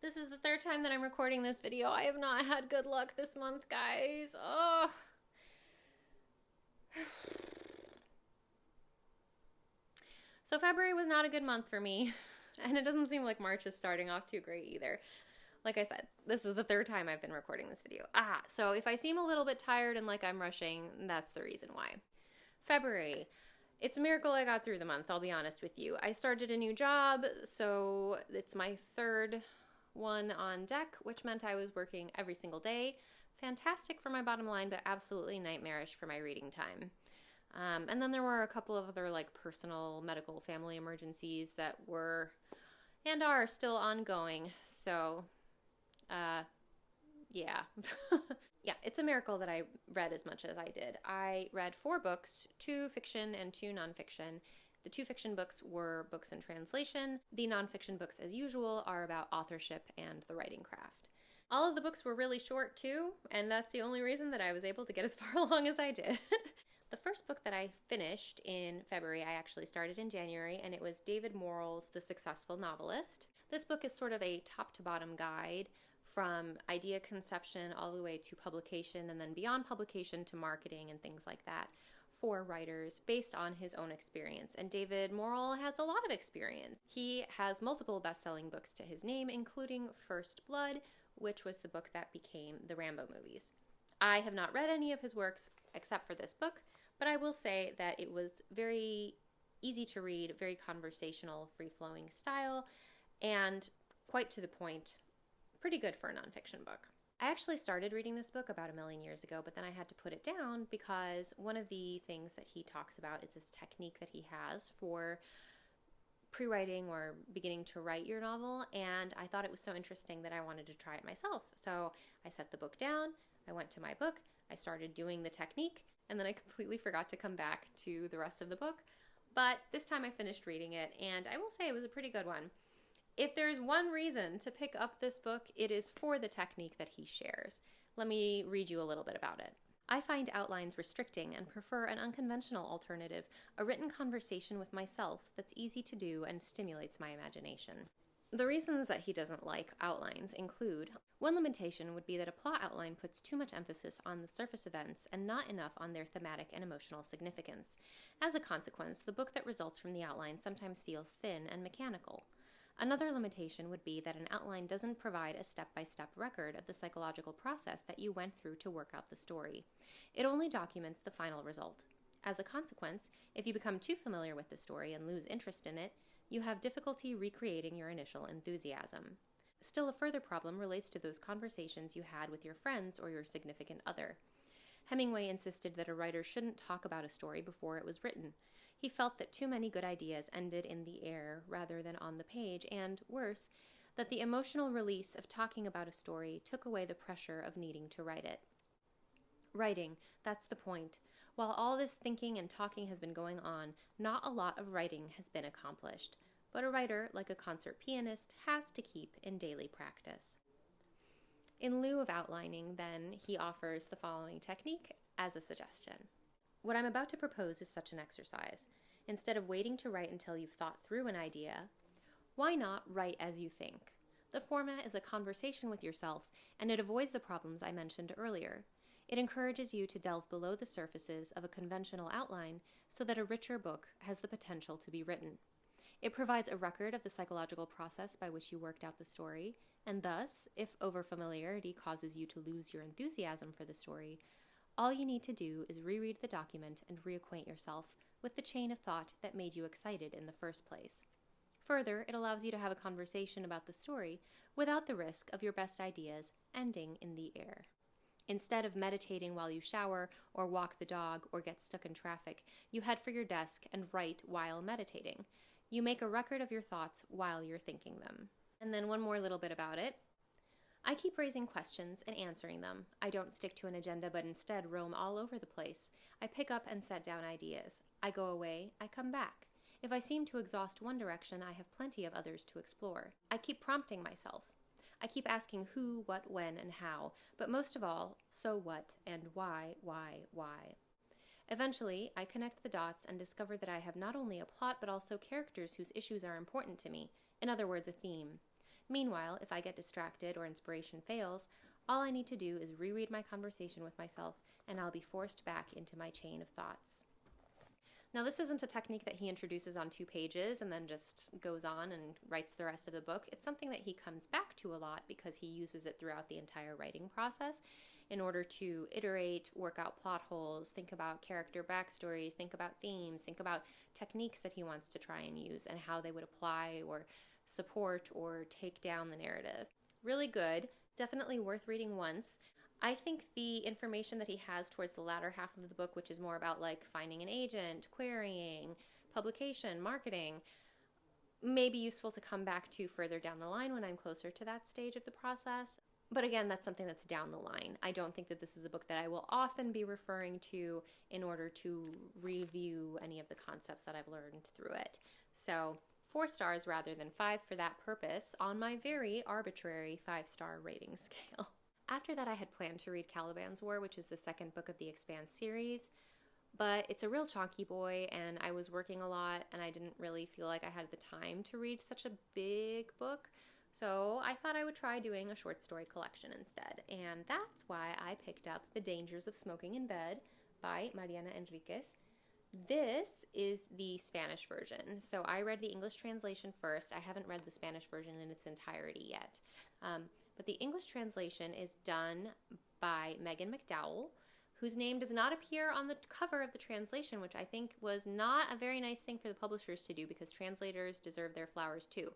This is the third time that I'm recording this video. I have not had good luck this month, guys. Oh. So February was not a good month for me, and it doesn't seem like March is starting off too great either. Like I said, this is the third time I've been recording this video. So if I seem a little bit tired and like I'm rushing, that's the reason why. February. It's a miracle I got through the month, I'll be honest with you. I started a new job, so it's my third one on deck, which meant I was working every single day. Fantastic for my bottom line, but absolutely nightmarish for my reading time. And then there were a couple of other like personal medical family emergencies that were and are still ongoing. So, yeah. Yeah, it's a miracle that I read as much as I did. I read 4 books, 2 fiction and 2 nonfiction. The 2 fiction books were books in translation. The nonfiction books, as usual, are about authorship and the writing craft. All of the books were really short, too, and that's the only reason that I was able to get as far along as I did. The first book that I finished in February, I actually started in January, and it was David Morrell's The Successful Novelist. This book is sort of a top-to-bottom guide from idea conception all the way to publication, and then beyond publication to marketing and things like that for writers based on his own experience. And David Morrell has a lot of experience. He has multiple best-selling books to his name, including First Blood, which was the book that became the Rambo movies. I have not read any of his works except for this book, but I will say that it was very easy to read, very conversational, free-flowing style, and quite to the point, pretty good for a nonfiction book. I actually started reading this book about 1 million years ago, but then I had to put it down because one of the things that he talks about is this technique that he has for pre-writing or beginning to write your novel, and I thought it was so interesting that I wanted to try it myself. So I set the book down, I went to my book, I started doing the technique, and then I completely forgot to come back to the rest of the book. But this time I finished reading it, and I will say it was a pretty good one. If there's one reason to pick up this book, it is for the technique that he shares. Let me read you a little bit about it. I find outlines restricting and prefer an unconventional alternative, a written conversation with myself that's easy to do and stimulates my imagination. The reasons that he doesn't like outlines include: one limitation would be that a plot outline puts too much emphasis on the surface events and not enough on their thematic and emotional significance. As a consequence, the book that results from the outline sometimes feels thin and mechanical. Another limitation would be that an outline doesn't provide a step-by-step record of the psychological process that you went through to work out the story. It only documents the final result. As a consequence, if you become too familiar with the story and lose interest in it, you have difficulty recreating your initial enthusiasm. Still, a further problem relates to those conversations you had with your friends or your significant other. Hemingway insisted that a writer shouldn't talk about a story before it was written. He felt that too many good ideas ended in the air rather than on the page, and, worse, that the emotional release of talking about a story took away the pressure of needing to write it. Writing, that's the point. While all this thinking and talking has been going on, not a lot of writing has been accomplished. But a writer, like a concert pianist, has to keep in daily practice. In lieu of outlining, then, he offers the following technique as a suggestion. What I'm about to propose is such an exercise. Instead of waiting to write until you've thought through an idea, why not write as you think? The format is a conversation with yourself, and it avoids the problems I mentioned earlier. It encourages you to delve below the surfaces of a conventional outline so that a richer book has the potential to be written. It provides a record of the psychological process by which you worked out the story, and thus, if overfamiliarity causes you to lose your enthusiasm for the story, all you need to do is reread the document and reacquaint yourself with the chain of thought that made you excited in the first place. Further, it allows you to have a conversation about the story without the risk of your best ideas ending in the air. Instead of meditating while you shower or walk the dog or get stuck in traffic, you head for your desk and write while meditating. You make a record of your thoughts while you're thinking them. And then one more little bit about it. I keep raising questions and answering them. I don't stick to an agenda, but instead roam all over the place. I pick up and set down ideas. I go away, I come back. If I seem to exhaust one direction, I have plenty of others to explore. I keep prompting myself. I keep asking who, what, when, and how, but most of all, so what and why. Eventually, I connect the dots and discover that I have not only a plot but also characters whose issues are important to me, in other words, a theme. Meanwhile, if I get distracted or inspiration fails, all I need to do is reread my conversation with myself, and I'll be forced back into my chain of thoughts. Now, this isn't a technique that he introduces on 2 pages and then just goes on and writes the rest of the book. It's something that he comes back to a lot because he uses it throughout the entire writing process in order to iterate, work out plot holes, think about character backstories, think about themes, think about techniques that he wants to try and use and how they would apply or support or take down the narrative. Really good. Definitely worth reading once. I think the information that he has towards the latter half of the book, which is more about like finding an agent, querying, publication, marketing, may be useful to come back to further down the line when I'm closer to that stage of the process. But again, that's something that's down the line. I don't think that this is a book that I will often be referring to in order to review any of the concepts that I've learned through it. So 4 stars rather than 5 for that purpose on my very arbitrary 5-star rating scale. After that, I had planned to read Caliban's War, which is the second book of the Expanse series, but it's a real chonky boy, and I was working a lot, and I didn't really feel like I had the time to read such a big book, so I thought I would try doing a short story collection instead, and that's why I picked up The Dangers of Smoking in Bed by Mariana Enriquez. This is the Spanish version, so I read the English translation first. I haven't read the Spanish version in its entirety yet. But the English translation is done by Megan McDowell, whose name does not appear on the cover of the translation, which I think was not a very nice thing for the publishers to do because translators deserve their flowers too.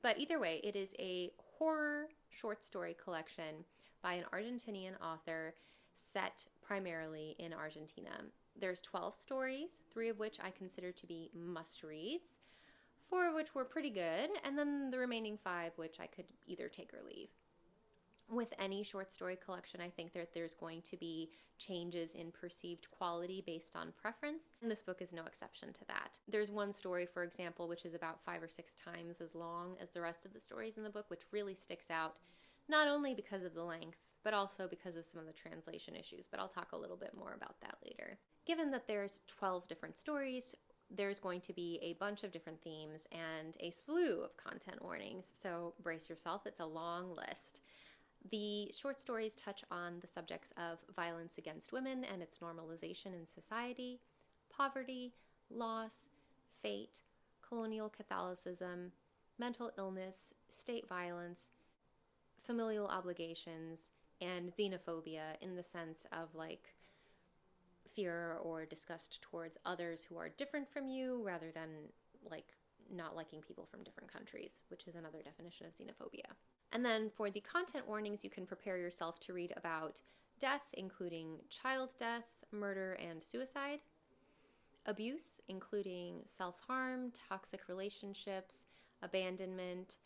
But either way, it is a horror short story collection by an Argentinian author set primarily in Argentina. There's 12 stories, 3 of which I consider to be must-reads, 4 of which were pretty good, and then the remaining 5 which I could either take or leave. With any short story collection, I think that there's going to be changes in perceived quality based on preference, and this book is no exception to that. There's one story, for example, which is about 5 or 6 times as long as the rest of the stories in the book, which really sticks out, not only because of the length, but also because of some of the translation issues, but I'll talk a little bit more about that later. Given that there's 12 different stories, there's going to be a bunch of different themes and a slew of content warnings, so brace yourself, it's a long list. The short stories touch on the subjects of violence against women and its normalization in society, poverty, loss, fate, colonial Catholicism, mental illness, state violence, familial obligations, and xenophobia in the sense of like fear or disgust towards others who are different from you rather than like not liking people from different countries, which is another definition of xenophobia. And then for the content warnings, you can prepare yourself to read about death, including child death, murder, and suicide, abuse, including self-harm, toxic relationships, abandonment,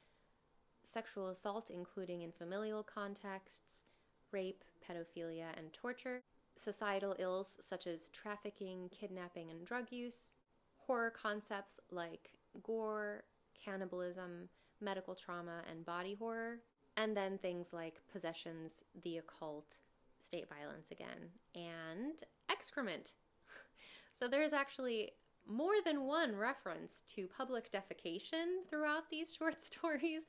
sexual assault, including in familial contexts, rape, pedophilia, and torture, societal ills such as trafficking, kidnapping, and drug use, horror concepts like gore, cannibalism, medical trauma, and body horror, and then things like possessions, the occult, state violence again, and excrement. So there's actually more than one reference to public defecation throughout these short stories.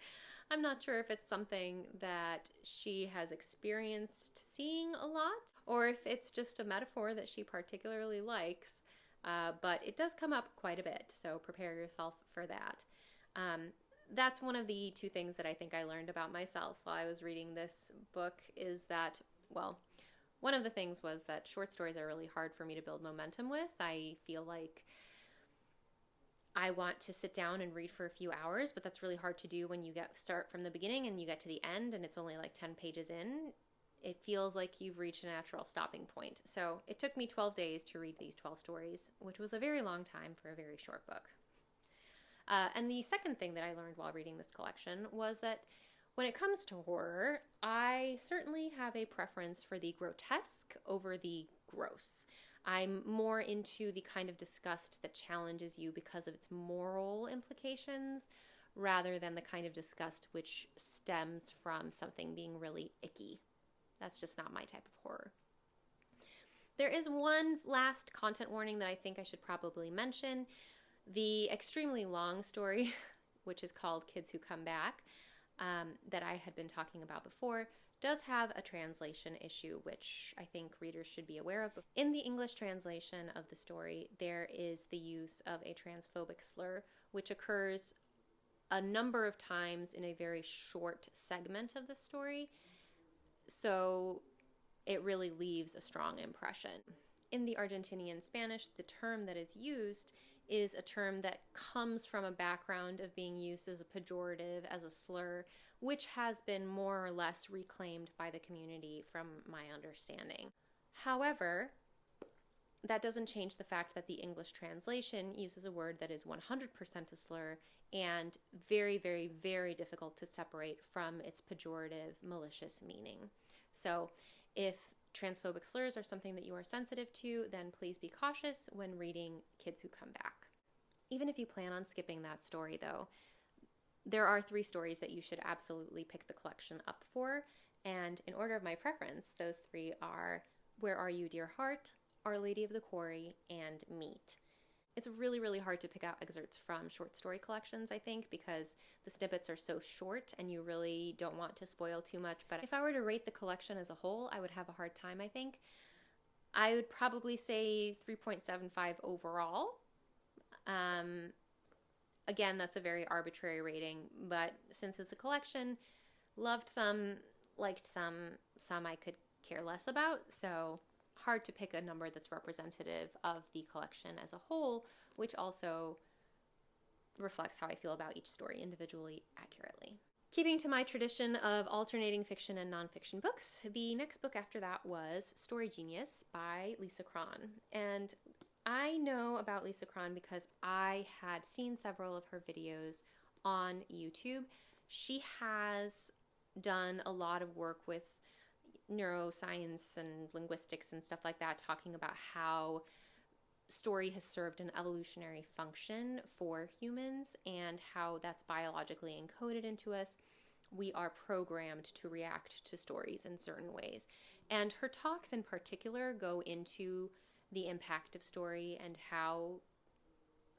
I'm not sure if it's something that she has experienced seeing a lot, or if it's just a metaphor that she particularly likes, but it does come up quite a bit, so prepare yourself for that. That's one of the 2 things that I think I learned about myself while I was reading this book is that, well, one of the things was that short stories are really hard for me to build momentum with. I feel like I want to sit down and read for a few hours, but that's really hard to do when you start from the beginning and you get to the end and it's only like 10 pages in. It feels like you've reached a natural stopping point. So it took me 12 days to read these 12 stories, which was a very long time for a very short book. And the second thing that I learned while reading this collection was that when it comes to horror, I certainly have a preference for the grotesque over the gross. I'm more into the kind of disgust that challenges you because of its moral implications rather than the kind of disgust which stems from something being really icky. That's just not my type of horror. There is one last content warning that I think I should probably mention. The extremely long story which is called Kids Who Come Back, that I had been talking about before, does have a translation issue, which I think readers should be aware of. In the English translation of the story, there is the use of a transphobic slur, which occurs a number of times in a very short segment of the story, so it really leaves a strong impression. In the Argentinian Spanish, the term that is used is a term that comes from a background of being used as a pejorative, as a slur, which has been more or less reclaimed by the community from my understanding. However, that doesn't change the fact that the English translation uses a word that is 100% a slur and very, very, very difficult to separate from its pejorative, malicious meaning. So if transphobic slurs are something that you are sensitive to, then please be cautious when reading Kids Who Come Back. Even if you plan on skipping that story, though, there are 3 stories that you should absolutely pick the collection up for, and in order of my preference, those 3 are Where Are You, Dear Heart, Our Lady of the Quarry, and Meet. It's really, really hard to pick out excerpts from short story collections, I think, because the snippets are so short and you really don't want to spoil too much. But if I were to rate the collection as a whole, I would have a hard time, I think. I would probably say 3.75 overall. Again, that's a very arbitrary rating, but since it's a collection, loved some, liked some I could care less about, so hard to pick a number that's representative of the collection as a whole, which also reflects how I feel about each story individually accurately. Keeping to my tradition of alternating fiction and nonfiction books, the next book after that was Story Genius by Lisa Cron. And I know about Lisa Cron because I had seen several of her videos on YouTube. She has done a lot of work with neuroscience and linguistics and stuff like that, talking about how story has served an evolutionary function for humans and how that's biologically encoded into us. We are programmed to react to stories in certain ways. And her talks in particular go into the impact of story and how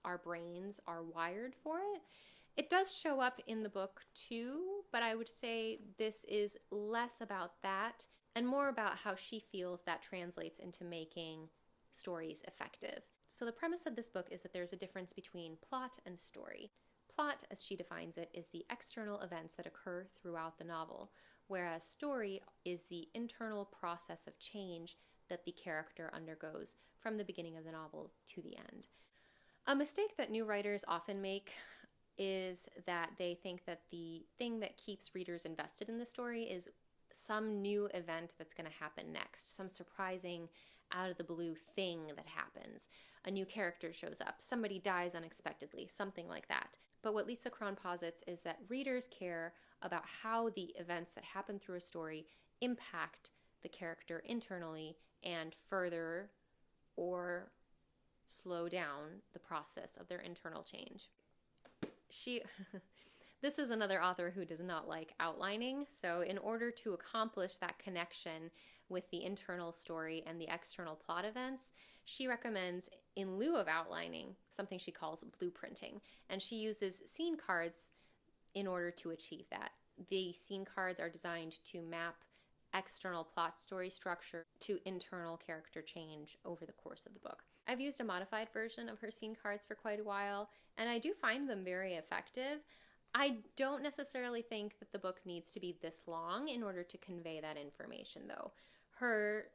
our brains are wired for it. It does show up in the book too, but I would say this is less about that and more about how she feels that translates into making stories effective. So the premise of this book is that there's a difference between plot and story. Plot, as she defines it, is the external events that occur throughout the novel, whereas story is the internal process of change that the character undergoes from the beginning of the novel to the end. A mistake that new writers often make is that they think that the thing that keeps readers invested in the story is some new event that's going to happen next, some surprising out-of-the-blue thing that happens. A new character shows up, somebody dies unexpectedly, something like that. But what Lisa Cron posits is that readers care about how the events that happen through a story impact the character internally and further or slow down the process of their internal change. This is another author who does not like outlining, so in order to accomplish that connection with the internal story and the external plot events, she recommends, in lieu of outlining, something she calls blueprinting, and she uses scene cards in order to achieve that. The scene cards are designed to map external plot story structure to internal character change over the course of the book. I've used a modified version of her scene cards for quite a while, and I do find them very effective. I don't necessarily think that the book needs to be this long in order to convey that information, though. Her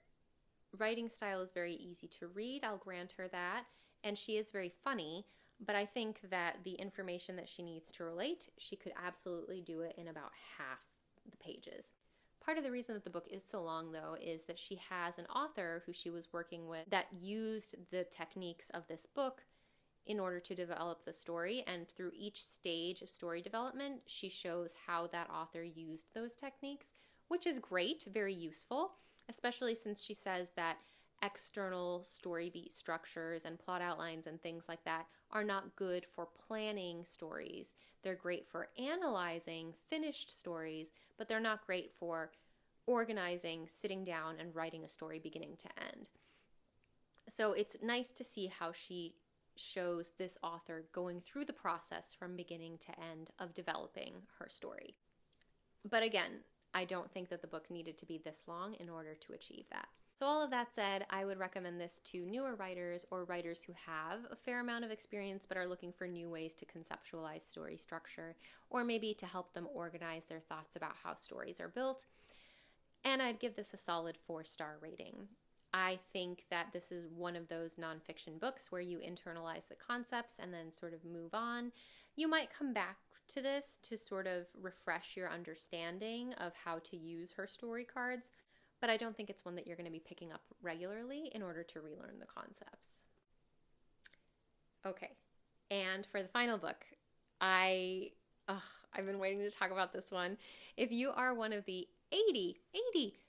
writing style is very easy to read, I'll grant her that, and she is very funny, but I think that the information that she needs to relate, she could absolutely do it in about half the pages. Part of the reason that the book is so long, though, is that she has an author who she was working with that used the techniques of this book in order to develop the story, and through each stage of story development, she shows how that author used those techniques, which is great, very useful, especially since she says that external story beat structures and plot outlines and things like that are not good for planning stories. They're great for analyzing finished stories, but they're not great for organizing, sitting down, and writing a story beginning to end. So it's nice to see how she shows this author going through the process from beginning to end of developing her story. But again, I don't think that the book needed to be this long in order to achieve that. So all of that said, I would recommend this to newer writers or writers who have a fair amount of experience but are looking for new ways to conceptualize story structure, or maybe to help them organize their thoughts about how stories are built. And I'd give this a solid 4-star rating. I think that this is one of those nonfiction books where you internalize the concepts and then sort of move on. You might come back to this to sort of refresh your understanding of how to use her story cards, but I don't think it's one that you're going to be picking up regularly in order to relearn the concepts. Okay, and for the final book, I've been waiting to talk about this one. If you are one of the 80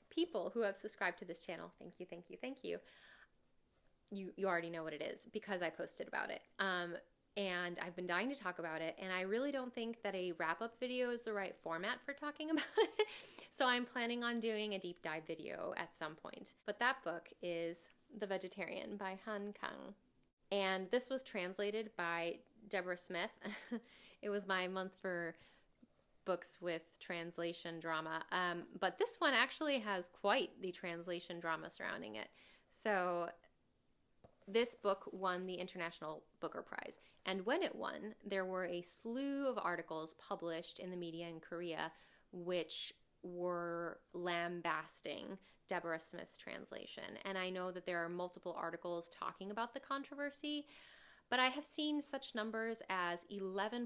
people who have subscribed to this channel, thank you, thank you, thank you. You already know what it is because I posted about it. And I've been dying to talk about it, and I really don't think that a wrap-up video is the right format for talking about it. So I'm planning on doing a deep dive video at some point. But that book is The Vegetarian by Han Kang. And this was translated by Deborah Smith. It was my month for books with translation drama. But this one actually has quite the translation drama surrounding it. So this book won the International Booker Prize. And when it won, there were a slew of articles published in the media in Korea which were lambasting Deborah Smith's translation. And I know that there are multiple articles talking about the controversy, but I have seen such numbers as 11%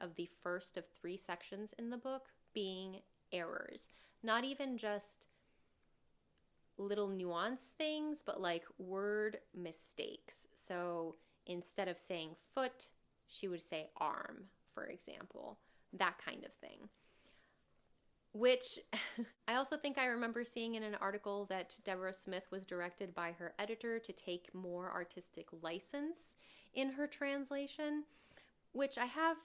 of the first of 3 sections in the book being errors. Not even just little nuance things, but like word mistakes. So instead of saying foot, she would say arm, for example. That kind of thing. Which I also think I remember seeing in an article that Deborah Smith was directed by her editor to take more artistic license in her translation, which I have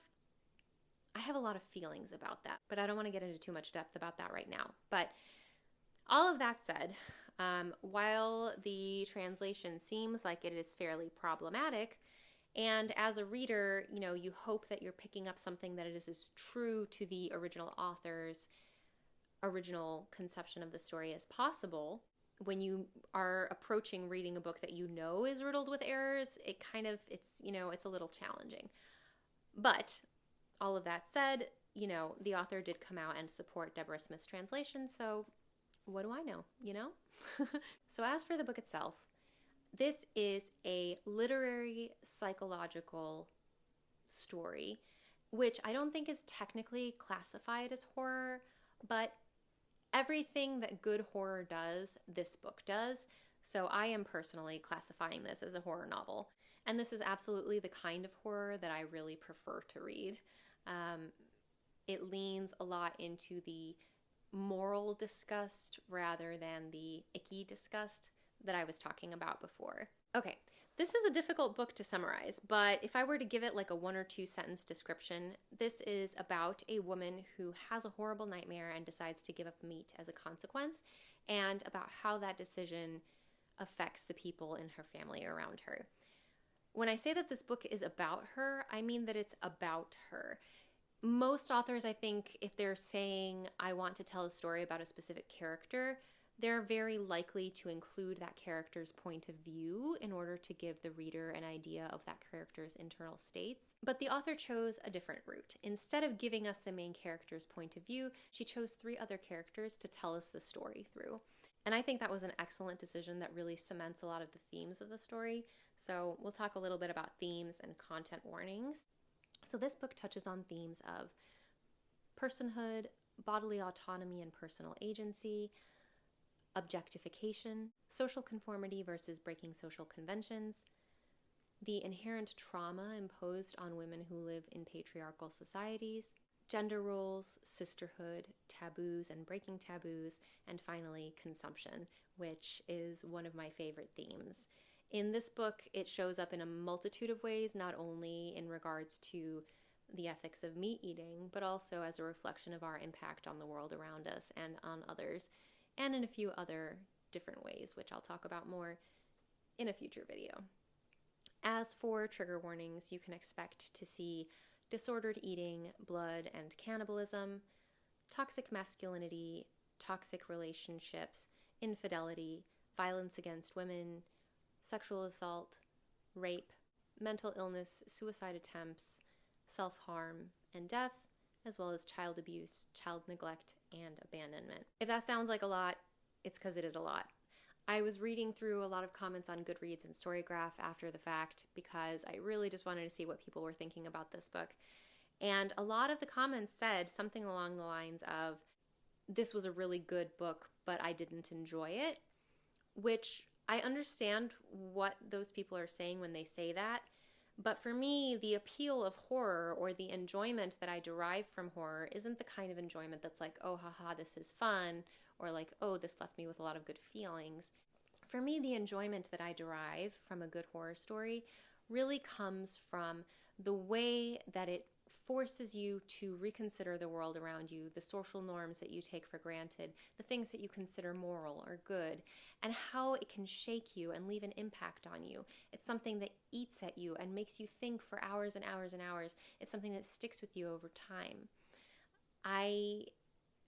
a lot of feelings about that, but I don't want to get into too much depth about that right now. But all of that said, while the translation seems like it is fairly problematic, and as a reader, you hope that you're picking up something that is as true to the original author's original conception of the story as possible, when you are approaching reading a book that you know is riddled with errors, it's a little challenging. But all of that said, the author did come out and support Deborah Smith's translation, so what do I know, So as for the book itself, this is a literary psychological story, which I don't think is technically classified as horror, but everything that good horror does, this book does. So I am personally classifying this as a horror novel. And this is absolutely the kind of horror that I really prefer to read. It leans a lot into the moral disgust rather than the icky disgust that I was talking about before. Okay, this is a difficult book to summarize, but if I were to give it like a 1 or 2 sentence description, this is about a woman who has a horrible nightmare and decides to give up meat as a consequence, and about how that decision affects the people in her family around her. When I say that this book is about her, I mean that it's about her. Most authors, I think, if they're saying, I want to tell a story about a specific character, they're very likely to include that character's point of view in order to give the reader an idea of that character's internal states. But the author chose a different route. Instead of giving us the main character's point of view, she chose 3 other characters to tell us the story through. And I think that was an excellent decision that really cements a lot of the themes of the story. So we'll talk a little bit about themes and content warnings. So this book touches on themes of personhood, bodily autonomy and personal agency, objectification, social conformity versus breaking social conventions, the inherent trauma imposed on women who live in patriarchal societies, gender roles, sisterhood, taboos and breaking taboos, and finally, consumption, which is one of my favorite themes. In this book, it shows up in a multitude of ways, not only in regards to the ethics of meat eating, but also as a reflection of our impact on the world around us and on others, and in a few other different ways, which I'll talk about more in a future video. As for trigger warnings, you can expect to see disordered eating, blood and cannibalism, toxic masculinity, toxic relationships, infidelity, violence against women, sexual assault, rape, mental illness, suicide attempts, self-harm, and death, as well as child abuse, child neglect, and abandonment. If that sounds like a lot, it's because it is a lot. I was reading through a lot of comments on Goodreads and StoryGraph after the fact because I really just wanted to see what people were thinking about this book. And a lot of the comments said something along the lines of, this was a really good book, but I didn't enjoy it, which I understand what those people are saying when they say that. But for me, the appeal of horror or the enjoyment that I derive from horror isn't the kind of enjoyment that's like, oh, haha, this is fun, or like, oh, this left me with a lot of good feelings. For me, the enjoyment that I derive from a good horror story really comes from the way that it forces you to reconsider the world around you, the social norms that you take for granted, the things that you consider moral or good, and how it can shake you and leave an impact on you. It's something that eats at you and makes you think for hours and hours and hours. It's something that sticks with you over time. I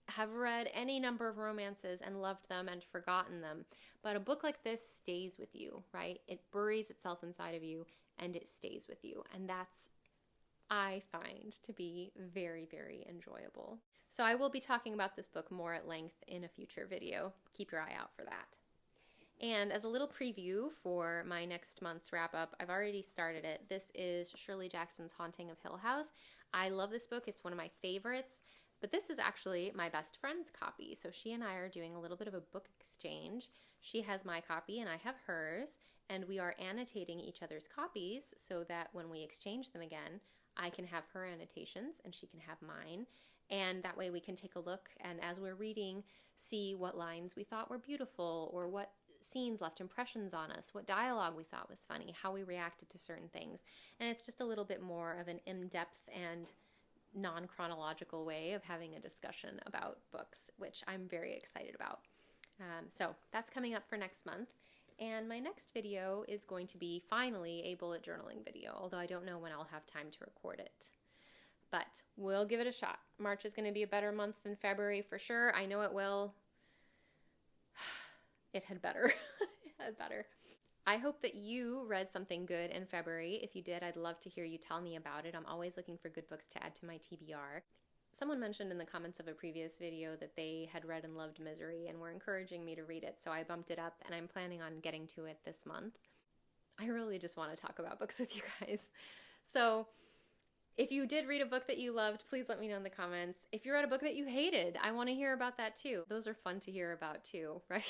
have read any number of romances and loved them and forgotten them, but a book like this stays with you, right? It buries itself inside of you and it stays with you, and that's, I find, to be very, very enjoyable. So I will be talking about this book more at length in a future video. Keep your eye out for that. And as a little preview for my next month's wrap-up, I've already started it. This is Shirley Jackson's Haunting of Hill House. I love this book. It's one of my favorites, but this is actually my best friend's copy. So she and I are doing a little bit of a book exchange. She has my copy and I have hers, and we are annotating each other's copies so that when we exchange them again, I can have her annotations and she can have mine. And that way we can take a look and as we're reading, see what lines we thought were beautiful or what scenes left impressions on us, what dialogue we thought was funny, how we reacted to certain things. And it's just a little bit more of an in-depth and non-chronological way of having a discussion about books, which I'm very excited about. So that's coming up for next month. And my next video is going to be finally a bullet journaling video, although I don't know when I'll have time to record it. But we'll give it a shot. March is going to be a better month than February for sure. I know it will. It had better. It had better. I hope that you read something good in February. If you did, I'd love to hear you tell me about it. I'm always looking for good books to add to my TBR. Someone mentioned in the comments of a previous video that they had read and loved Misery and were encouraging me to read it, so I bumped it up and I'm planning on getting to it this month. I really just want to talk about books with you guys. So if you did read a book that you loved, please let me know in the comments. If you read a book that you hated, I want to hear about that too. Those are fun to hear about too, right?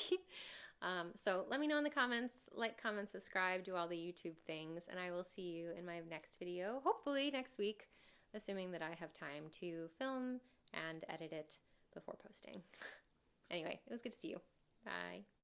So let me know in the comments, like, comment, subscribe, do all the YouTube things, and I will see you in my next video, hopefully next week, assuming that I have time to film and edit it before posting. Anyway, it was good to see you. Bye.